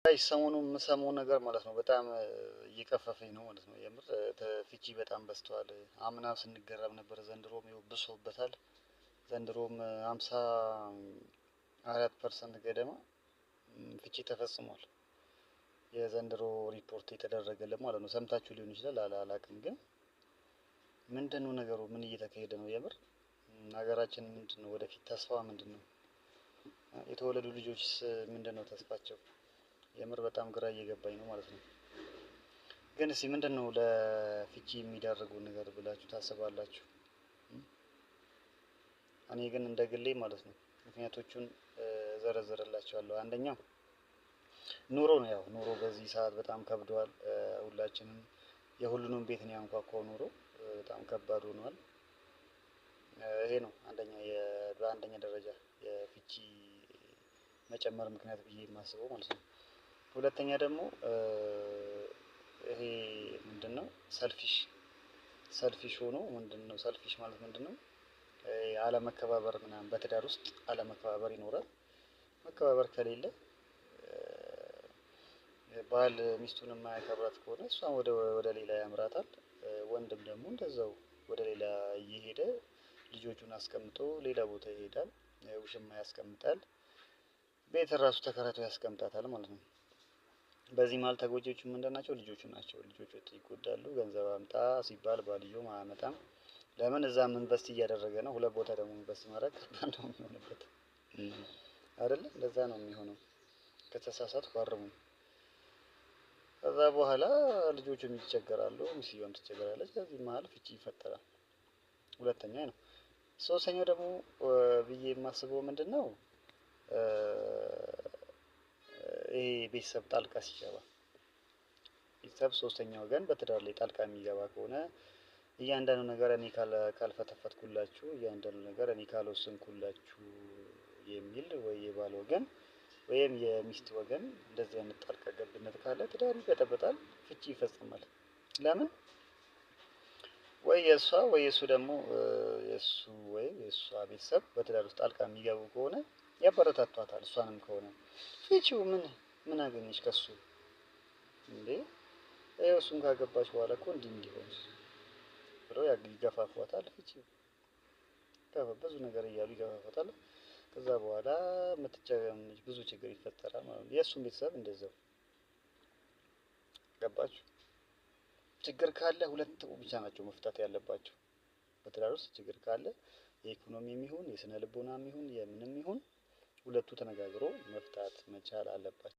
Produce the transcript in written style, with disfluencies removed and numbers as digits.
ሰሞኑን የምሰማው ነገር ማለት ነው በጣም እየቀፈፈኝ ነው ማለት ነው። የምር ፍቺ በጣም በዝቷል። አምና ስንገረም ነበር፣ ዘንድሮም ይኸው ብሶበታል። ዘንድሮም 54% ገደማ ፍቺ ተፈጽሟል። የዘንድሮ ሪፖርት የተደረገለት ማለት ነው። ሰምታችሁ ሊሆን ይችላል አላውቅም። ግን ምንድነው ነገሩ? ምን እየተካሄደ ነው? የምር ሀገራችን ምንድነው ወደፊት ተስፋ ምንድነው? የተወለዱ ልጆችስ ምንድነው ተስፋቸው? የምር በጣም ግራ እየገባኝ ነው ማለት ነው። ግን እስኪ ምንድነው ለፍቺ የሚዳርጉ ነገር ብላችሁ ታስባላችሁ? እኔ ግን እንደ ግሌ ማለት ነው ምክንያቶቹን ዘረዝርላችኋለሁ። አንደኛው ኑሮ ነው። ያው ኑሮ በዚህ ሰዓት በጣም ከብዷል። ሁላችንም የሁሉንም ቤት ነው ያንኳኳው ኑሮ በጣም ከባድ ሆኗል። ይሄ ነው በአንደኛ ደረጃ የፍቺ መጨመር ምክንያት ብዬ የማስበው ማለት ነው። ሁለተኛ ደግሞ ይሄ ምንድነው ሰልፊሽ ሆኖ ምንድነው ሰልፊሽ ማለት ምንድነው? አለመከባበር ምናምን በትዳር ውስጥ አለመከባበር ይኖራል። መከባበር ከሌለ ባል ሚስቱን የማያከብራት ከሆነ እሷም ወደ ሌላ ያምራታል። ወንድም ደግሞ እንደዛው ወደ ሌላ እየሄደ ልጆቹን አስቀምጦ ሌላ ቦታ ይሄዳል። ውሽማ ያስቀምጣል። ቤት ራሱ ተከራይቶ ያስቀምጣታል ማለት ነው። በዚህ መሀል ተጎጂዎቹ ምንድን ናቸው? ልጆቹ ናቸው። ልጆቹ ይጎዳሉ። ገንዘብ አምጣ ሲባል ባልየው አያመጣም። ለምን? እዛም ኢንቨስት እያደረገ ነው። ሁለት ቦታ ደግሞ ኢንቨስት ማድረግ ከባድ ነው የሚሆንበት አይደለ? እንደዛ ነው የሚሆነው። ከተሳሳትኩ አርሙኝ። ከዛ በኋላ ልጆቹም ይቸገራሉ፣ ሚስትየውም ትቸገራለች። ከዚህ መሀል ፍቺ ይፈጠራል። ሁለተኛ ነው። ሶስተኛው ደግሞ ብዬ የማስበው ምንድነው? ይሄ ቤተሰብ ጣልቃ ሲገባ፣ ቤተሰብ ሶስተኛ ወገን በትዳር ላይ ጣልቃ የሚገባ ከሆነ እያንዳንዱ ነገር እኔ ካልፈተፈትኩላችሁ፣ እያንዳንዱ ነገር እኔ ካልወሰንኩላችሁ የሚል ወይ የባል ወገን ወይም የሚስት ወገን እንደዚህ አይነት ጣልቃ ገብነት ካለ ትዳሩ ይበጠበጣል፣ ፍቺ ይፈጽማል። ለምን? ወይ የእሷ ወይ የእሱ ደግሞ የእሱ ወይ የእሷ ቤተሰብ በትዳር ውስጥ ጣልቃ የሚገቡ ከሆነ ያበረታቷታል። እሷንም ከሆነ ፍቺው ምን አገኘች ከሱ እንዴ? ይኸው እሱን ካገባች በኋላ እኮ እንዲህ እንዲሆን ብለው ይገፋፏታል። ፍቺው ብዙ ነገር እያሉ ይገፋፏታል። ከዛ በኋላ ብዙ ችግር ይፈጠራል ማለት ነው። የእሱም ቤተሰብ እንደዛው። ገባችሁ? ችግር ካለ ሁለት ብቻ ናቸው መፍታት ያለባቸው። በትዳር ውስጥ ችግር ካለ የኢኮኖሚም ይሁን የስነ ልቦናም ይሁን የምንም ይሁን ሁለቱ ተነጋግሮ መፍታት መቻል አለባቸው።